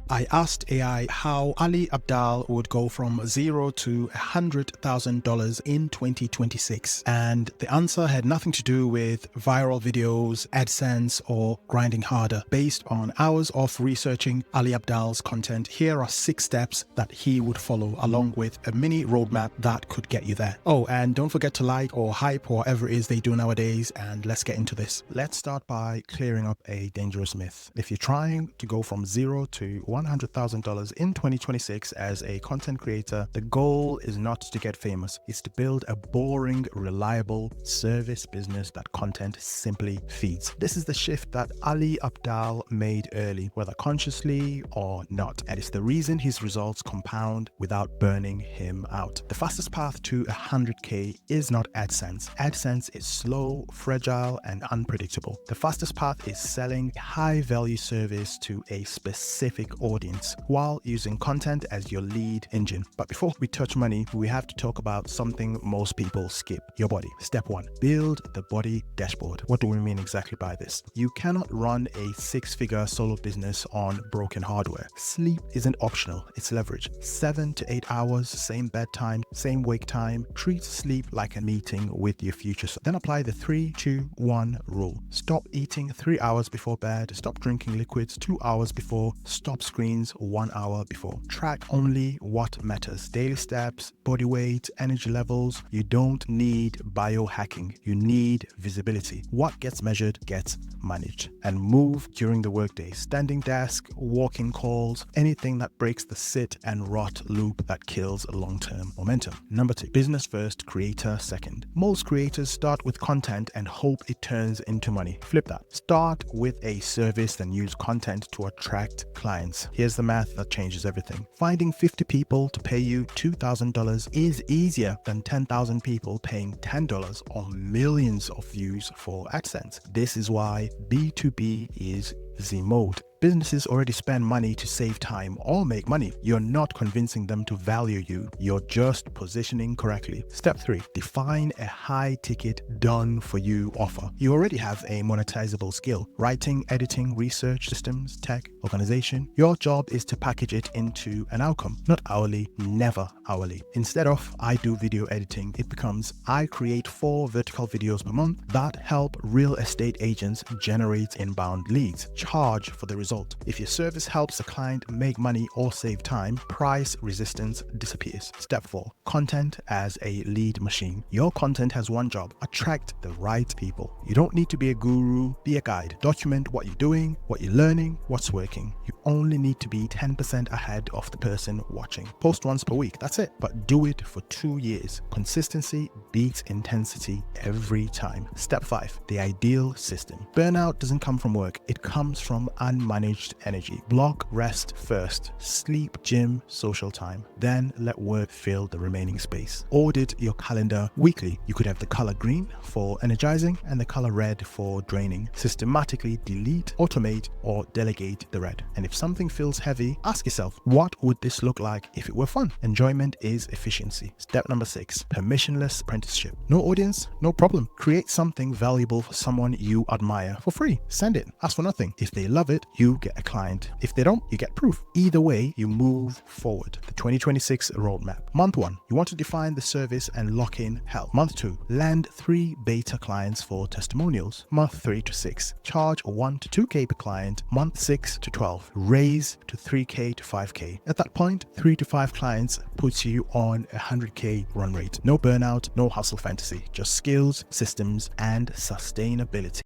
I asked AI how Ali Abdaal would go from $0 to $100,000 in 2026, and the answer had nothing to do with viral videos, AdSense, or grinding harder. Based on hours of researching Ali Abdaal's content, here are 6 steps that he would follow, along with a mini roadmap that could get you there. Oh, and don't forget to like or hype or whatever it is they do nowadays, and let's get into this. Let's start by clearing up a dangerous myth. If you're trying to go from $0 to $100,000 in 2026 as a content creator, the goal is not to get famous. It's to build a boring, reliable service business that content simply feeds. This is the shift that Ali Abdaal made early, whether consciously or not, and it's the reason his results compound without burning him out. The fastest path to 100K is not AdSense. AdSense is slow, fragile, and unpredictable. The fastest path is selling a high-value service to a specific audience while using content as your lead engine. But before we touch money, we have to talk about something most people skip: your body. Step 1, build the body dashboard. What do we mean exactly by this? You cannot run a 6-figure solo business on broken hardware. Sleep isn't optional, it's leverage. 7 to 8 hours, same bedtime, same wake time. Treat sleep like a meeting with your future self. Then apply the 3-2-1 rule. Stop eating 3 hours before bed, stop drinking liquids 2 hours before, stop screens 1 hour before. Track only what matters: daily steps, body weight, energy levels. You don't need biohacking, you need visibility. What gets measured gets managed. And move during the workday: standing desk, walking calls, anything that breaks the sit and rot loop that kills long-term momentum. Number 2, business first, creator second. Most creators start with content and hope it turns into money. Flip that. Start with a service, then use content to attract clients. Here's the math that changes everything. Finding 50 people to pay you $2,000 is easier than 10,000 people paying $10 or millions of views for AdSense. This is why B2B is the mode. Businesses already spend money to save time or make money. You're not convincing them to value you, you're just positioning correctly. Step 3, define a high-ticket, done-for-you offer. You already have a monetizable skill: writing, editing, research, systems, tech, organization. Your job is to package it into an outcome. Not hourly, never hourly. Instead of "I do video editing," it becomes "I create 4 vertical videos per month that help real estate agents generate inbound leads. Charge for the result." If your service helps a client make money or save time, price resistance disappears. Step 4, content as a lead machine. Your content has one job: attract the right people. You don't need to be a guru, be a guide. Document what you're doing, what you're learning, what's working. You only need to be 10% ahead of the person watching. Post once per week, that's it. But do it for 2 years. Consistency beats intensity every time. Step 5, the ideal system. Burnout doesn't come from work, it comes from unmanaged energy. Block rest first: sleep, gym, social time. Then let work fill the remaining space. Audit your calendar weekly. You could have the color green for energizing and the color red for draining. Systematically delete, automate, or delegate the red. And if something feels heavy, ask yourself, what would this look like if it were fun? Enjoyment is efficiency. Step number 6, permissionless apprenticeship. No audience, no problem. Create something valuable for someone you admire for free. Send it. Ask for nothing. If they love it, you get a client. If they don't, you get proof. Either way, you move forward. The 2026 roadmap. Month 1, you want to define the service and lock in help. Month 2, land 3 beta clients for testimonials. Month 3 to 6, charge 1 to 2K per client. Month 6 to 12, raise to 3K to 5K. At that point, 3 to 5 clients puts you on a 100K run rate. No burnout, no hustle fantasy, just skills, systems, and sustainability.